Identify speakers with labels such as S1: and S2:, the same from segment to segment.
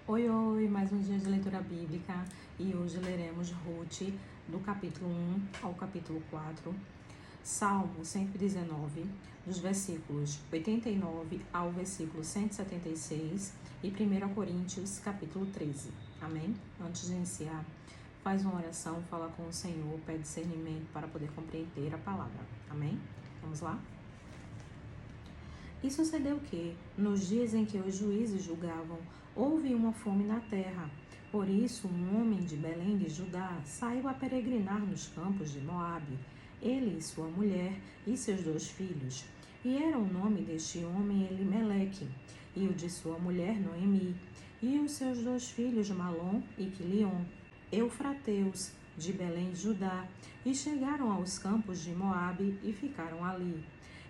S1: Oi, oi, mais um dia de leitura bíblica e hoje leremos Ruth do capítulo 1 ao capítulo 4, Salmo 119, dos versículos 89 ao versículo 176 e 1 Coríntios capítulo 13. Amém? Antes de iniciar, faz uma oração, fala com o Senhor, pede discernimento para poder compreender a palavra. Amém? Vamos lá? E sucedeu que, nos dias em que os juízes julgavam, houve uma fome na terra. Por isso, um homem de Belém de Judá saiu a peregrinar nos campos de Moabe, ele e sua mulher e seus 2 filhos. E era o nome deste homem Elimeleque, e o de sua mulher Noemi, e os seus 2 filhos Malom e Quilion, eufrateus, de Belém de Judá, e chegaram aos campos de Moabe e ficaram ali.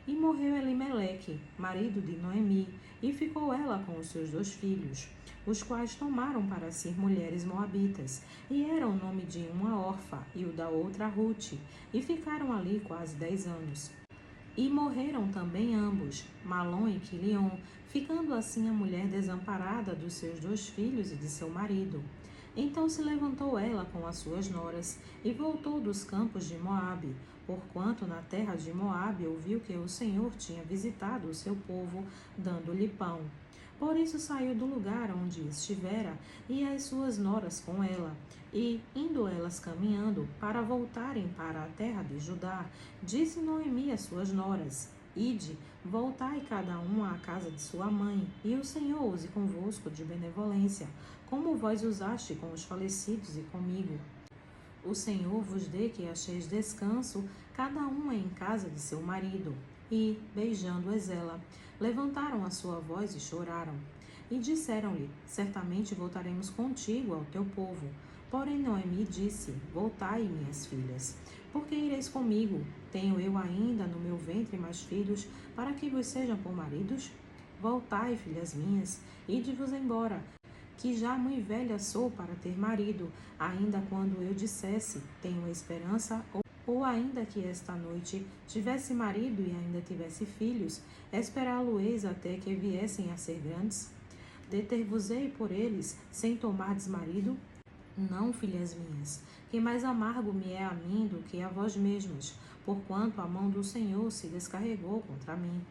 S1: E morreu Elimeleque, marido de Noemi, e ficou ela com os seus 2 filhos, os quais tomaram para si mulheres moabitas, e era o nome de uma Orfa e o da outra Ruth, e ficaram ali quase 10 anos. E morreram também ambos, Malom e Quilion, ficando assim a mulher desamparada dos seus 2 filhos e de seu marido. Então se levantou ela com as suas noras e voltou dos campos de Moabe, porquanto na terra de Moabe ouviu que o Senhor tinha visitado o seu povo, dando-lhe pão. Por isso saiu do lugar onde estivera e as suas noras com ela. E, indo elas caminhando para voltarem para a terra de Judá, disse Noemi às suas noras: Ide, voltai cada uma à casa de sua mãe, e o Senhor use convosco de benevolência, como vós usaste com os falecidos e comigo. O Senhor vos dê que acheis descanso, cada uma em casa de seu marido. E, beijando-as ela, levantaram a sua voz e choraram. E disseram-lhe: Certamente voltaremos contigo ao teu povo. Porém Noemi disse: Voltai, minhas filhas, porque ireis comigo? Tenho eu ainda no meu ventre mais filhos, para que vos sejam por maridos? Voltai, filhas minhas, ide-vos embora, que já muito velha sou para ter marido, ainda quando eu dissesse, tenho esperança, ou ainda que esta noite tivesse marido e ainda tivesse filhos, esperá-lo-eis até que viessem a ser grandes? Deter-vos-ei por eles, sem tomardes marido? Não, filhas minhas, que mais amargo me é a mim do que a vós mesmas, porquanto a mão do Senhor se descarregou contra mim.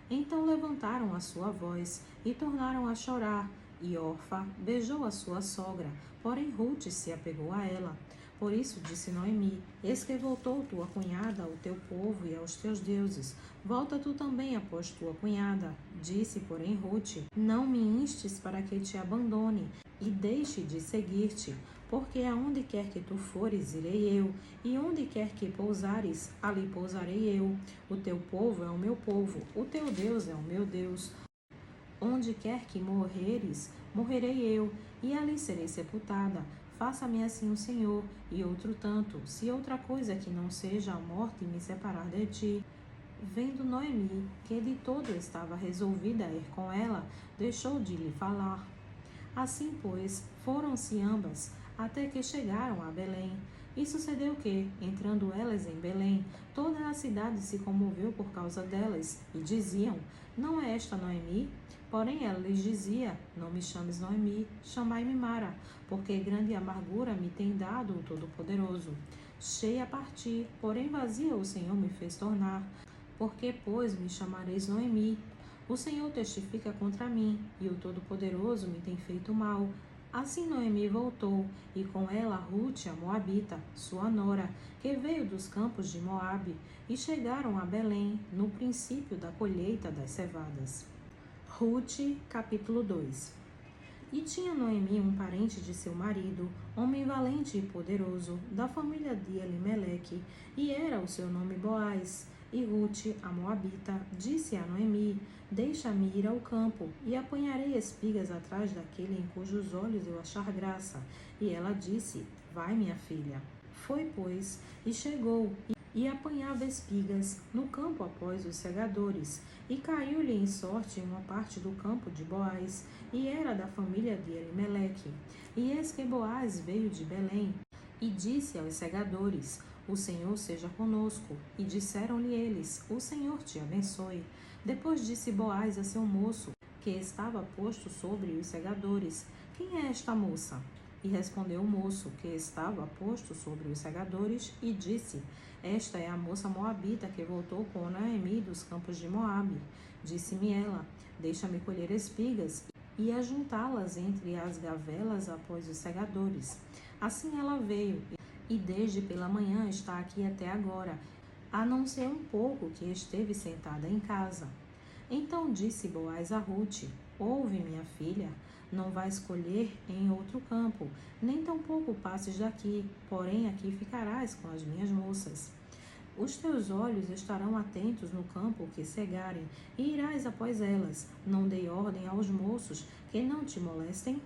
S1: Então levantaram a sua voz e tornaram a chorar, e Orfa beijou a sua sogra, porém Ruth se apegou a ela. Por isso disse Noemi: Eis que voltou tua cunhada ao teu povo e aos teus deuses. Volta tu também após tua cunhada. Disse, porém, Ruth: Não me instes para que te abandone e deixe de seguir-te, porque aonde quer que tu fores, irei eu, e onde quer que pousares, ali pousarei eu. O teu povo é o meu povo, o teu Deus é o meu Deus. Onde quer que morreres, morrerei eu, e ali serei sepultada. Faça-me assim o Senhor, e outro tanto, se outra coisa que não seja a morte me separar de ti. Vendo Noemi que de todo estava resolvida a ir com ela, deixou de lhe falar. Assim, pois, foram-se ambas, até que chegaram a Belém. E sucedeu que, entrando elas em Belém, toda a cidade se comoveu por causa delas, e diziam: Não é esta Noemi? Porém ela lhes dizia: Não me chames Noemi, chamai-me Mara, porque grande amargura me tem dado o Todo-Poderoso. Cheia a partir, porém vazia o Senhor me fez tornar. Porque, pois, me chamareis Noemi? O Senhor testifica contra mim, e o Todo-Poderoso me tem feito mal. Assim Noemi voltou, e com ela Ruth, a Moabita, sua nora, que veio dos campos de Moabe, e chegaram a Belém, no princípio da colheita das cevadas. Ruth, capítulo 2. E tinha Noemi um parente de seu marido, homem valente e poderoso, da família de Elimeleque, e era o seu nome Boaz. E Ruth, a Moabita, disse a Noemi: Deixa-me ir ao campo, e apanharei espigas atrás daquele em cujos olhos eu achar graça. E ela disse: Vai, minha filha. Foi, pois, e chegou, e apanhava espigas no campo após os segadores. E caiu-lhe em sorte uma parte do campo de Boaz, e era da família de Elimeleque. E eis que Boaz veio de Belém, e disse aos segadores: O Senhor seja conosco. E disseram-lhe eles: O Senhor te abençoe. Depois disse Boaz a seu moço, que estava posto sobre os segadores: quem é esta moça? E respondeu o moço, que estava posto sobre os segadores, e disse: esta é a moça moabita que voltou com Noemi dos campos de Moabe. Disse-me ela: deixa-me colher espigas e ajuntá-las entre as gavelas após os segadores. Assim ela veio, e desde pela manhã está aqui até agora, a não ser um pouco que esteve sentada em casa. Então disse Boaz a Rute: ouve, minha filha, não vais colher em outro campo, nem tampouco passes daqui, porém aqui ficarás com as minhas moças. Os teus olhos estarão atentos no campo que cegarem, e irás após elas. Não dei ordem aos moços que não te molestem?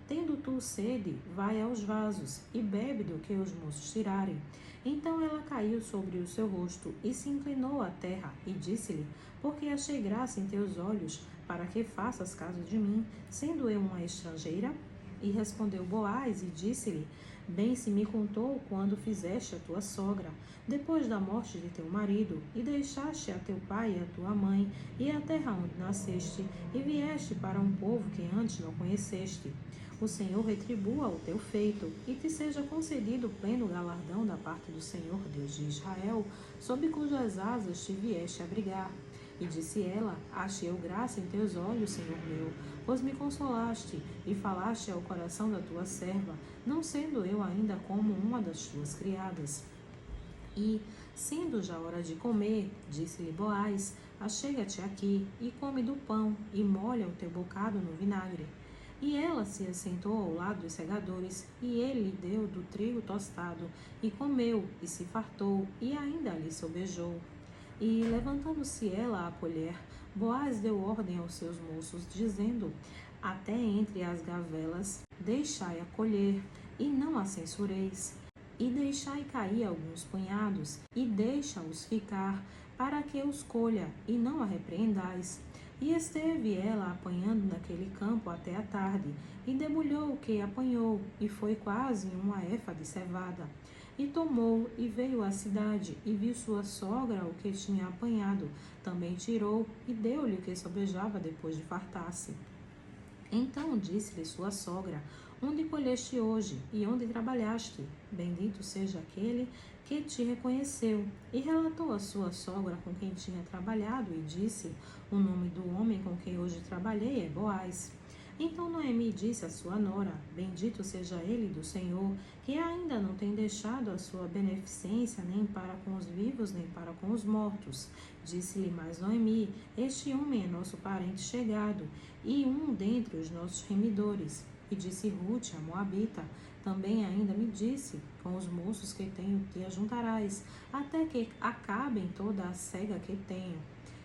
S1: Tendo tu sede, vai aos vasos, e bebe do que os moços tirarem. Então ela caiu sobre o seu rosto, e se inclinou à terra, e disse-lhe: porque achei graça em teus olhos, para que faças caso de mim, sendo eu uma estrangeira? E respondeu Boaz, e disse-lhe: bem se me contou quando fizeste a tua sogra, depois da morte de teu marido, e deixaste a teu pai e a tua mãe, e a terra onde nasceste, e vieste para um povo que antes não conheceste. O Senhor retribua o teu feito, e te seja concedido pleno galardão da parte do Senhor, Deus de Israel, sob cujas asas te vieste abrigar. E disse ela: achei eu graça em teus olhos, Senhor meu, pois me consolaste e falaste ao coração da tua serva, não sendo eu ainda como uma das tuas criadas. E, sendo já hora de comer, disse-lhe Boaz: achega-te aqui, e come do pão, e molha o teu bocado no vinagre. E ela se assentou ao lado dos segadores, e ele lhe deu do trigo tostado, e comeu, e se fartou, e ainda lhe sobejou. E, levantando-se ela a colher, Boaz deu ordem aos seus moços, dizendo: até entre as gavelas deixai-a colher, e não a censureis. E deixai cair alguns punhados, e deixa-os ficar, para que os colha, e não a repreendais. E esteve ela apanhando naquele campo até a tarde, e debulhou o que apanhou, e foi quase uma efa de cevada. E tomou, e veio à cidade, e viu sua sogra o que tinha apanhado. Também tirou, e deu-lhe o que sobejava depois de fartar-se. Então disse-lhe sua sogra: onde colheste hoje, e onde trabalhaste? Bendito seja aquele que te reconheceu. E relatou a sua sogra com quem tinha trabalhado, e disse: o nome do homem com quem hoje trabalhei é Boaz. Então Noemi disse à sua nora: bendito seja ele do Senhor, que ainda não tem deixado a sua beneficência nem para com os vivos, nem para com os mortos. Disse-lhe mais Noemi: este homem é nosso parente chegado, e um dentre os nossos remidores. E disse Rute, a moabita: também ainda me disse: com os moços que tenho te ajuntarás, até que acabem toda a cega que tenho.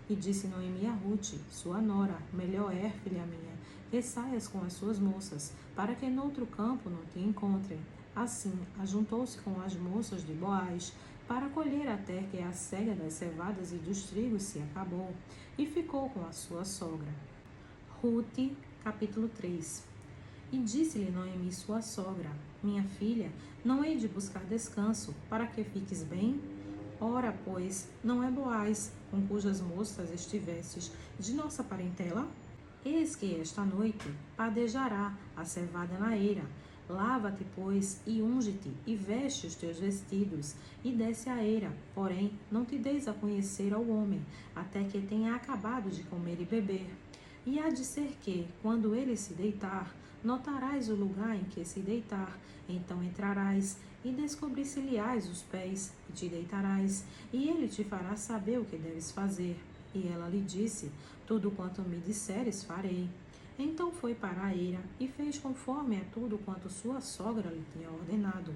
S1: E disse Noemi a Rute, sua nora: melhor é, filha minha, que saias com as suas moças, para que noutro campo não te encontrem. Assim, ajuntou-se com as moças de Boaz, para colher até que a cega das cevadas e dos trigos se acabou, e ficou com a sua sogra. Rute, capítulo 3. E disse-lhe Noemi sua sogra: minha filha, não hei de buscar descanso, para que fiques bem? Ora, pois, não é Boaz, com cujas moças estivestes, de nossa parentela? Eis que esta noite padejará a cevada na eira. Lava-te, pois, e unge-te, e veste os teus vestidos, e desce a eira. Porém, não te deis a conhecer ao homem, até que tenha acabado de comer e beber. E há de ser que, quando ele se deitar, notarás o lugar em que se deitar. Então entrarás, e descobrir-se-lhe-ás os pés, e te deitarás, e ele te fará saber o que deves fazer. E ela lhe disse: tudo quanto me disseres farei. Então foi para a eira, e fez conforme a tudo quanto sua sogra lhe tinha ordenado.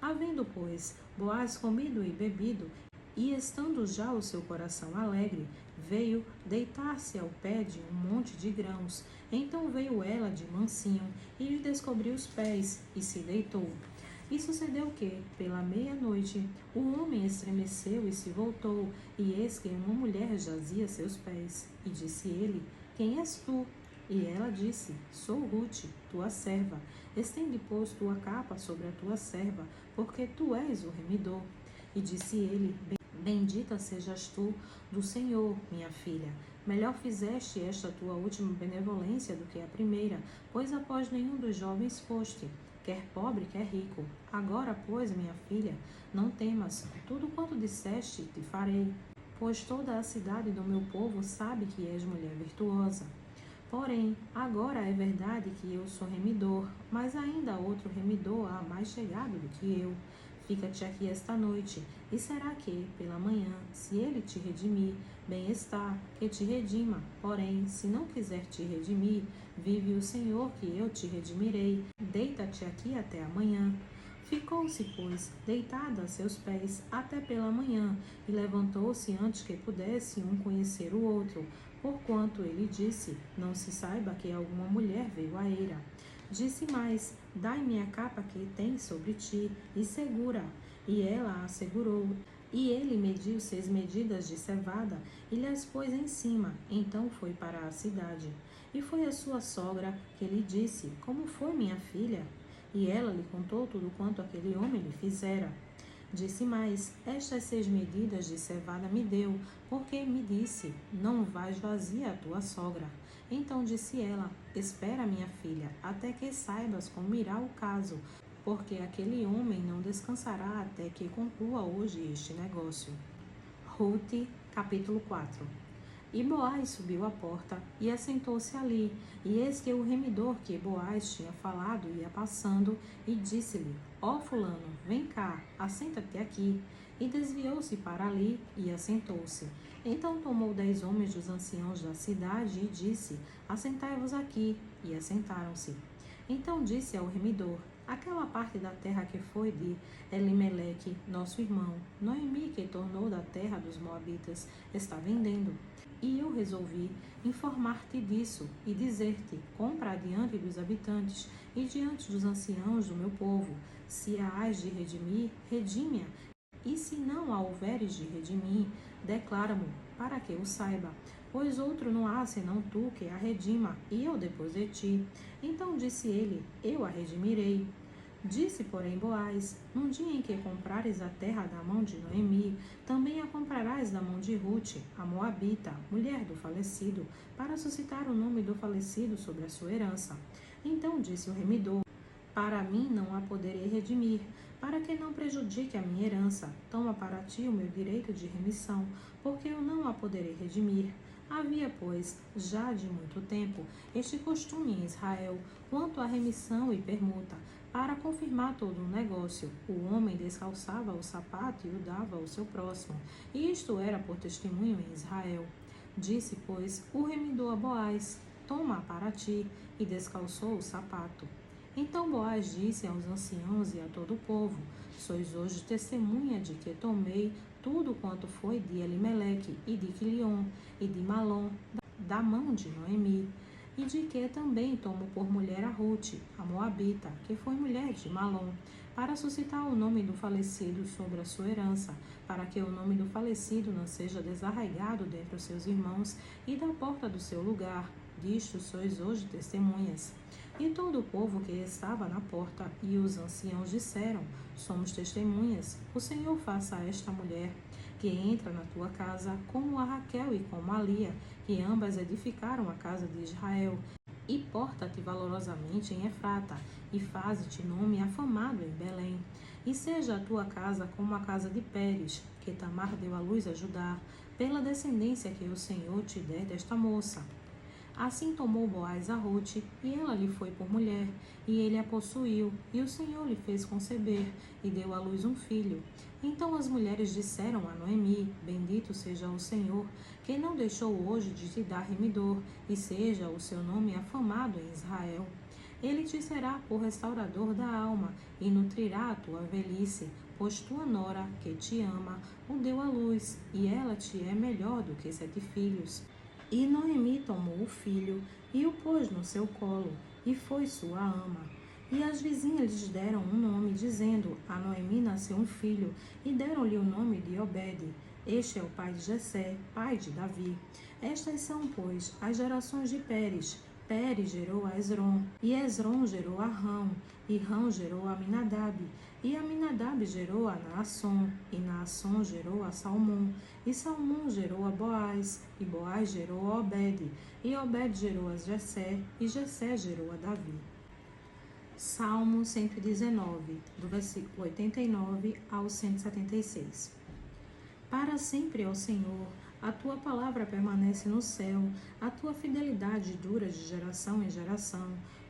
S1: Havendo, pois, Boaz comido e bebido, e estando já o seu coração alegre, veio deitar-se ao pé de um monte de grãos. Então veio ela de mansinho, e lhe descobriu os pés, e se deitou. E sucedeu que, pela meia-noite, o homem estremeceu e se voltou, e eis que uma mulher jazia a seus pés. E disse ele: quem és tu? E ela disse: sou Rute, tua serva. Estende, pois, tua capa sobre a tua serva, porque tu és o remidor. E disse ele: bendita sejas tu do Senhor, minha filha. Melhor fizeste esta tua última benevolência do que a primeira, pois após nenhum dos jovens foste, quer pobre, quer rico. Agora, pois, minha filha, não temas, tudo quanto disseste te farei, pois toda a cidade do meu povo sabe que és mulher virtuosa. Porém, agora é verdade que eu sou remidor, mas ainda há outro remidor há mais chegado do que eu. Fica-te aqui esta noite, e será que, pela manhã, se ele te redimir, bem está, que te redima. Porém, se não quiser te redimir, vive o Senhor que eu te redimirei. Deita-te aqui até amanhã. Ficou-se, pois, deitada a seus pés até pela manhã, e levantou-se antes que pudesse um conhecer o outro, porquanto ele disse: não se saiba que alguma mulher veio à eira. Disse mais: dai-me a capa que tens sobre ti, e segura. E ela a segurou. E ele mediu 6 medidas de cevada, e lhes pôs em cima. Então foi para a cidade. E foi a sua sogra que lhe disse: como foi, minha filha? E ela lhe contou tudo quanto aquele homem lhe fizera. Disse mais: estas 6 medidas de cevada me deu, porque me disse: não vais vazia a tua sogra. Então disse ela: espera, minha filha, até que saibas como irá o caso, porque aquele homem não descansará até que conclua hoje este negócio. Rute, capítulo 4. E Boaz subiu à porta e assentou-se ali. E eis que o remidor que Boaz tinha falado ia passando, e disse-lhe: ó fulano, vem cá, assenta-te aqui. E desviou-se para ali e assentou-se. Então tomou 10 homens dos anciãos da cidade e disse: assentai-vos aqui. E assentaram-se. Então disse ao remidor: aquela parte da terra que foi de Elimeleque, nosso irmão, Noemi, que tornou da terra dos Moabitas, está vendendo. E eu resolvi informar-te disso e dizer-te: compra diante dos habitantes e diante dos anciãos do meu povo. Se a hás de redimir, redime-a. E se não a houveres de redimir, declara-mo, para que eu saiba. Pois outro não há senão tu que a redima, e eu depois de ti. Então disse ele: eu a redimirei. Disse, porém, Boaz: num dia em que comprares a terra da mão de Noemi, também a comprarás da mão de Rute, a Moabita, mulher do falecido, para suscitar o nome do falecido sobre a sua herança. Então disse o remidor: para mim não a poderei redimir, para que não prejudique a minha herança. Toma para ti o meu direito de remissão, porque eu não a poderei redimir. Havia, pois, já de muito tempo, este costume em Israel, quanto à remissão e permuta. Para confirmar todo o negócio, o homem descalçava o sapato e o dava ao seu próximo, e isto era por testemunho em Israel. Disse, pois, o remidor a Boaz: toma para ti, e descalçou o sapato. Então Boaz disse aos anciãos e a todo o povo: sois hoje testemunha de que tomei tudo quanto foi de Elimeleque e de Quilion e de Malom, da mão de Noemi, e de que também tomo por mulher a Rute, a Moabita, que foi mulher de Malom, para suscitar o nome do falecido sobre a sua herança, para que o nome do falecido não seja desarraigado dentre os seus irmãos e da porta do seu lugar. Disto sois hoje testemunhas. E todo o povo que estava na porta e os anciãos disseram: somos testemunhas. O Senhor faça a esta mulher que entra na tua casa como a Raquel e como a Lia, que ambas edificaram a casa de Israel. E porta-te valorosamente em Efrata, e faze-te nome afamado em Belém. E seja a tua casa como a casa de Pérez, que Tamar deu à luz a Judá, pela descendência que o Senhor te der desta moça. Assim tomou Boaz a Rute, e ela lhe foi por mulher, e ele a possuiu, e o Senhor lhe fez conceber, e deu à luz um filho. Então as mulheres disseram a Noemi: bendito seja o Senhor, que não deixou hoje de te dar remidor, e seja o seu nome afamado em Israel. Ele te será por restaurador da alma, e nutrirá a tua velhice, pois tua nora, que te ama, o deu à luz, e ela te é melhor do que 7 filhos. E Noemi tomou o filho e o pôs no seu colo, e foi sua ama. E as vizinhas lhes deram um nome, dizendo: a Noemi nasceu um filho, e deram-lhe o nome de Obed. Este é o pai de Jessé, pai de Davi. Estas são, pois, as gerações de Pérez. Pere gerou a Esrom, e Esrom gerou a Rão, e Rão gerou a Aminadab, e Aminadab gerou a Naasson, e Naasson gerou a Salmão, e Salmão gerou a Boaz, e Boaz gerou a Obed, e Obed gerou a Jessé, e Jessé gerou a Davi. Salmo 119, do versículo 89 ao 176. Para sempre, ó Senhor, a tua palavra permanece no céu, a tua fidelidade dura de geração em geração.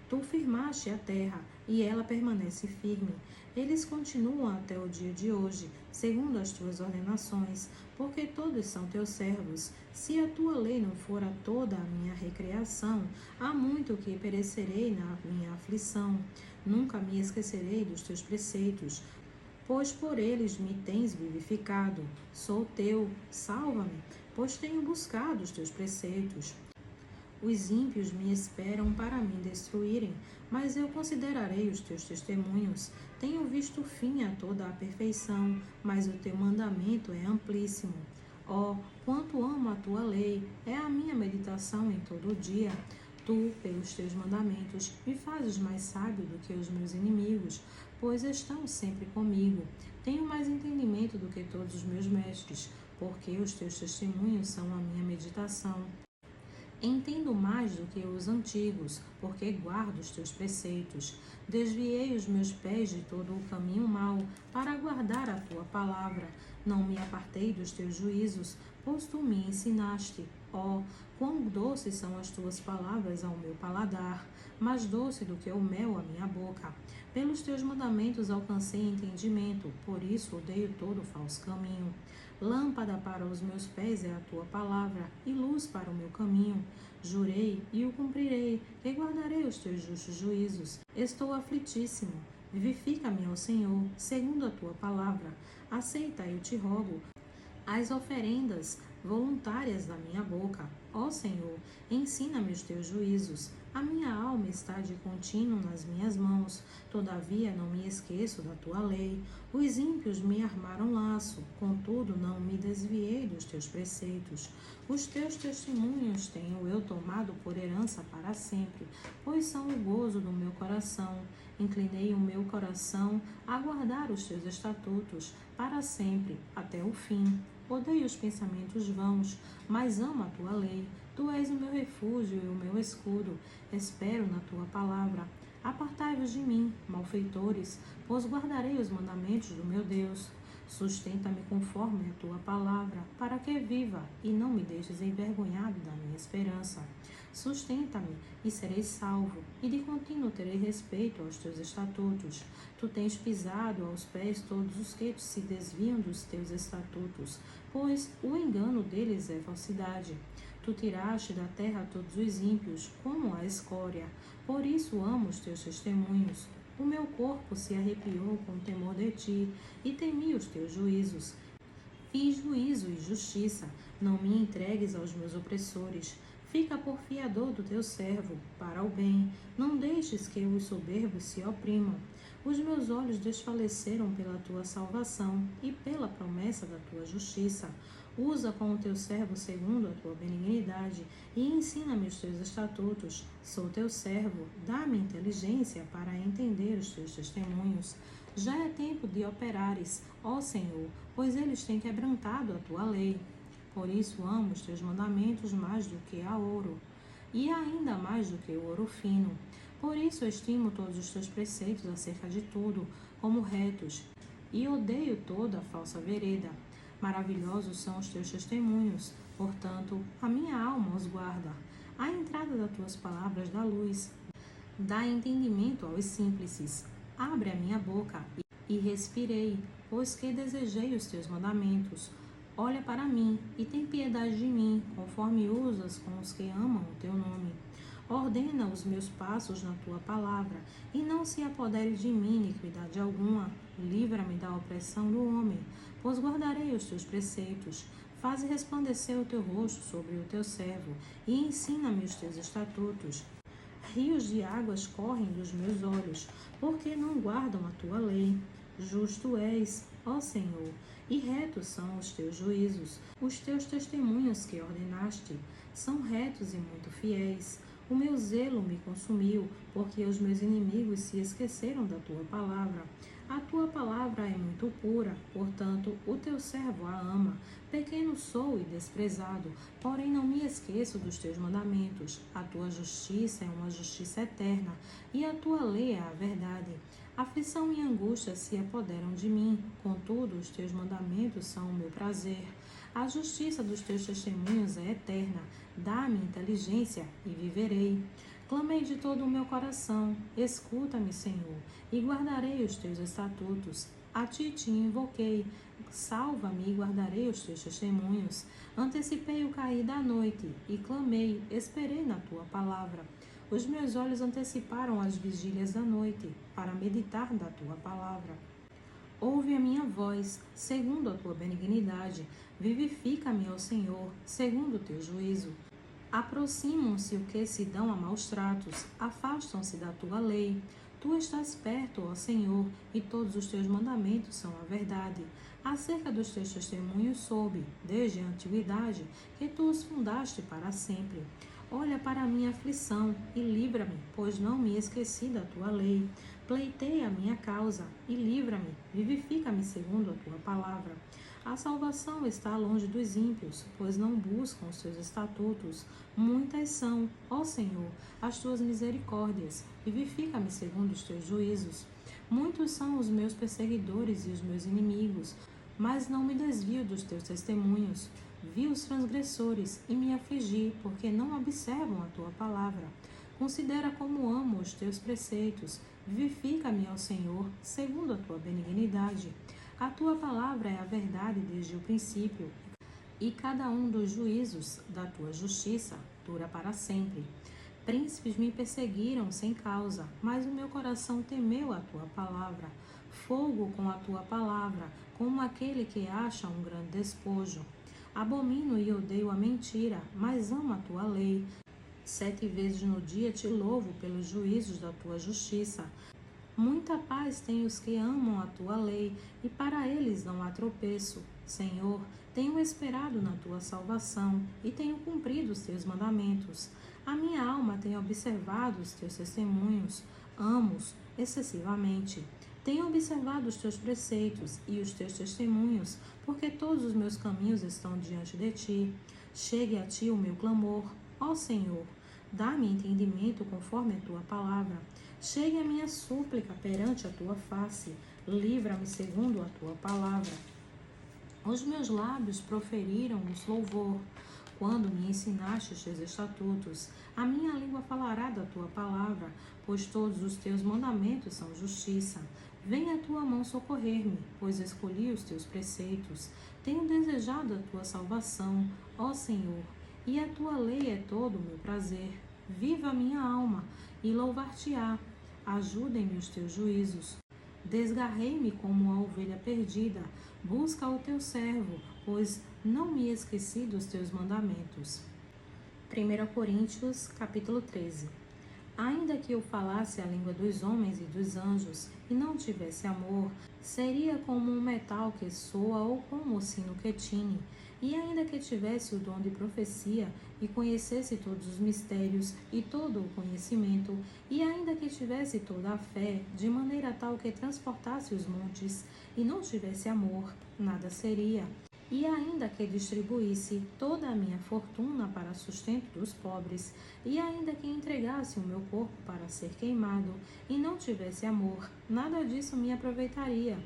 S1: Tu firmaste a terra, e ela permanece firme. Eles continuam até o dia de hoje, segundo as tuas ordenações, porque todos são teus servos. Se a tua lei não for a toda a minha recreação, há muito que perecerei na minha aflição. Nunca me esquecerei dos teus preceitos, pois por eles me tens vivificado. Sou teu, salva-me, pois tenho buscado os teus preceitos. Os ímpios me esperam para me destruírem, mas eu considerarei os teus testemunhos. Tenho visto fim a toda a perfeição, mas o teu mandamento é amplíssimo. Ó, quanto amo a tua lei, é a minha meditação em todo o dia. Tu, pelos teus mandamentos, me fazes mais sábio do que os meus inimigos, pois estão sempre comigo. Tenho mais entendimento do que todos os meus mestres, porque os teus testemunhos são a minha meditação. Entendo mais do que os antigos, porque guardo os teus preceitos. Desviei os meus pés de todo o caminho mau, para guardar a tua palavra. Não me apartei dos teus juízos, pois tu me ensinaste. Ó, quão doces são as tuas palavras ao meu paladar, mais doce do que o mel à minha boca. Pelos teus mandamentos alcancei entendimento, por isso odeio todo falso caminho. Lâmpada para os meus pés é a tua palavra, e luz para o meu caminho. Jurei e o cumprirei, e guardarei os teus justos juízos. Estou aflitíssimo. Vivifica-me, ó Senhor, segundo a tua palavra. Aceita, eu te rogo, as oferendas voluntárias da minha boca. Ó Senhor, ensina-me os teus juízos. A minha alma está de contínuo nas minhas mãos, todavia não me esqueço da tua lei. Os ímpios me armaram laço, contudo não me desviei dos teus preceitos. Os teus testemunhos tenho eu tomado por herança para sempre, pois são o gozo do meu coração. Inclinei o meu coração a guardar os teus estatutos para sempre, até o fim. Odeio os pensamentos vãos, mas amo a tua lei. Tu és o meu refúgio e o meu escudo. Espero na tua palavra. Apartai-vos de mim, malfeitores, pois guardarei os mandamentos do meu Deus. Sustenta-me conforme a tua palavra, para que viva, e não me deixes envergonhado da minha esperança. Sustenta-me, e serei salvo, e de contínuo terei respeito aos teus estatutos. Tu tens pisado aos pés todos os que se desviam dos teus estatutos, pois o engano deles é falsidade. Tu tiraste da terra todos os ímpios, como a escória. Por isso amo os teus testemunhos. O meu corpo se arrepiou com temor de ti, e temi os teus juízos. Fiz juízo e justiça, não me entregues aos meus opressores. Fica por fiador do teu servo, para o bem. Não deixes que os soberbos se oprimam. Os meus olhos desfaleceram pela tua salvação e pela promessa da tua justiça. Usa com o teu servo segundo a tua benignidade e ensina-me os teus estatutos. Sou teu servo, dá-me inteligência para entender os teus testemunhos. Já é tempo de operares, ó Senhor, pois eles têm quebrantado a tua lei. Por isso amo os teus mandamentos mais do que a ouro, e ainda mais do que o ouro fino. Por isso estimo todos os teus preceitos acerca de tudo, como retos, e odeio toda a falsa vereda. Maravilhosos são os teus testemunhos, portanto, a minha alma os guarda. A entrada das tuas palavras dá luz, dá entendimento aos simples. Abre a minha boca e respirei, pois que desejei os teus mandamentos. Olha para mim e tem piedade de mim, conforme usas com os que amam o teu nome. Ordena os meus passos na tua palavra, e não se apodere de mim iniquidade alguma. Livra-me da opressão do homem, pois guardarei os teus preceitos. Faze resplandecer o teu rosto sobre o teu servo, e ensina-me os teus estatutos. Rios de águas correm dos meus olhos, porque não guardam a tua lei. Justo és, ó Senhor, e retos são os teus juízos. Os teus testemunhos que ordenaste são retos e muito fiéis. O meu zelo me consumiu, porque os meus inimigos se esqueceram da tua palavra. A tua palavra é muito pura, portanto, o teu servo a ama. Pequeno sou e desprezado, porém não me esqueço dos teus mandamentos. A tua justiça é uma justiça eterna, e a tua lei é a verdade. Aflição e angústia se apoderam de mim, contudo, os teus mandamentos são o meu prazer. A justiça dos teus testemunhos é eterna. Dá-me inteligência e viverei. Clamei de todo o meu coração, escuta-me, Senhor, e guardarei os teus estatutos. A ti te invoquei, salva-me e guardarei os teus testemunhos. Antecipei o cair da noite e clamei, esperei na tua palavra. Os meus olhos anteciparam as vigílias da noite, para meditar da tua palavra. Ouve a minha voz, segundo a tua benignidade. Vivifica-me, ó Senhor, segundo o teu juízo. Aproximam-se o que se dão a maus tratos, afastam-se da tua lei. Tu estás perto, ó Senhor, e todos os teus mandamentos são a verdade. Acerca dos teus testemunhos soube, desde a antiguidade, que tu os fundaste para sempre. Olha para a minha aflição e livra-me, pois não me esqueci da tua lei. Pleiteia a minha causa e livra-me, vivifica-me segundo a tua palavra. A salvação está longe dos ímpios, pois não buscam os teus estatutos. Muitas são, ó Senhor, as tuas misericórdias, vivifica-me segundo os teus juízos. Muitos são os meus perseguidores e os meus inimigos, mas não me desvio dos teus testemunhos. Vi os transgressores e me afligi, porque não observam a tua palavra. Considera como amo os teus preceitos. Vivifica-me, ó Senhor, segundo a tua benignidade. A tua palavra é a verdade desde o princípio, e cada um dos juízos da tua justiça dura para sempre. Príncipes me perseguiram sem causa, mas o meu coração temeu a tua palavra. Fogo com a tua palavra, como aquele que acha um grande despojo. Abomino e odeio a mentira, mas amo a tua lei. 7 vezes no dia te louvo pelos juízos da tua justiça. Muita paz têm os que amam a tua lei, e para eles não há tropeço. Senhor, tenho esperado na tua salvação, e tenho cumprido os teus mandamentos. A minha alma tem observado os teus testemunhos, amo-os excessivamente. Tenho observado os teus preceitos e os teus testemunhos, porque todos os meus caminhos estão diante de ti. Chegue a ti o meu clamor, ó Senhor. Dá-me entendimento conforme a tua palavra. Chegue a minha súplica perante a tua face. Livra-me segundo a tua palavra. Os meus lábios proferiram-nos louvor. Quando me ensinaste os teus estatutos, a minha língua falará da tua palavra, pois todos os teus mandamentos são justiça. Venha a tua mão socorrer-me, pois escolhi os teus preceitos. Tenho desejado a tua salvação, ó Senhor, e a tua lei é todo o meu prazer. Viva a minha alma, e louvar-te-á. Ajudem-me os teus juízos. Desgarrei-me como a ovelha perdida. Busca o teu servo, pois não me esqueci dos teus mandamentos. 1 Coríntios, capítulo 13. Ainda que eu falasse a língua dos homens e dos anjos, e não tivesse amor, seria como um metal que soa ou como o sino que tine. E ainda que tivesse o dom de profecia, e conhecesse todos os mistérios e todo o conhecimento, e ainda que tivesse toda a fé, de maneira tal que transportasse os montes, e não tivesse amor, nada seria. E ainda que distribuísse toda a minha fortuna para sustento dos pobres, e ainda que entregasse o meu corpo para ser queimado, e não tivesse amor, nada disso me aproveitaria.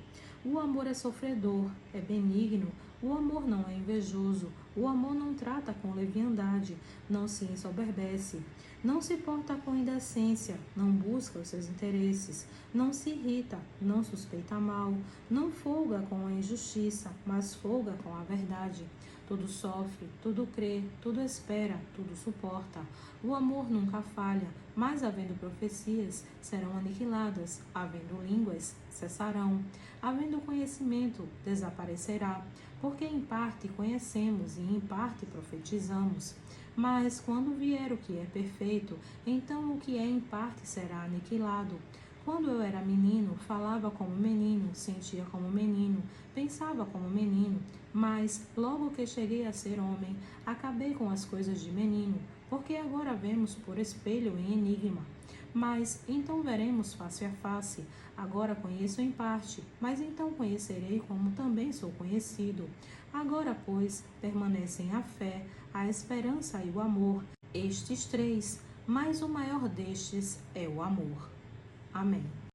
S1: O amor é sofredor, é benigno, o amor não é invejoso, o amor não trata com leviandade, não se ensoberbece, não se porta com indecência, não busca os seus interesses, não se irrita, não suspeita mal, não folga com a injustiça, mas folga com a verdade. Tudo sofre, tudo crê, tudo espera, tudo suporta. O amor nunca falha, mas havendo profecias, serão aniquiladas, havendo línguas, cessarão, havendo conhecimento, desaparecerá, porque em parte conhecemos e em parte profetizamos. Mas quando vier o que é perfeito, então o que é em parte será aniquilado. Quando eu era menino, falava como menino, sentia como menino, pensava como menino, mas logo que cheguei a ser homem, acabei com as coisas de menino. porque agora vemos por espelho em enigma. Mas então veremos face a face. Agora conheço em parte, mas então conhecerei como também sou conhecido. Agora, pois, permanecem a fé, a esperança e o amor, estes três, mas o maior destes é o amor. Amém.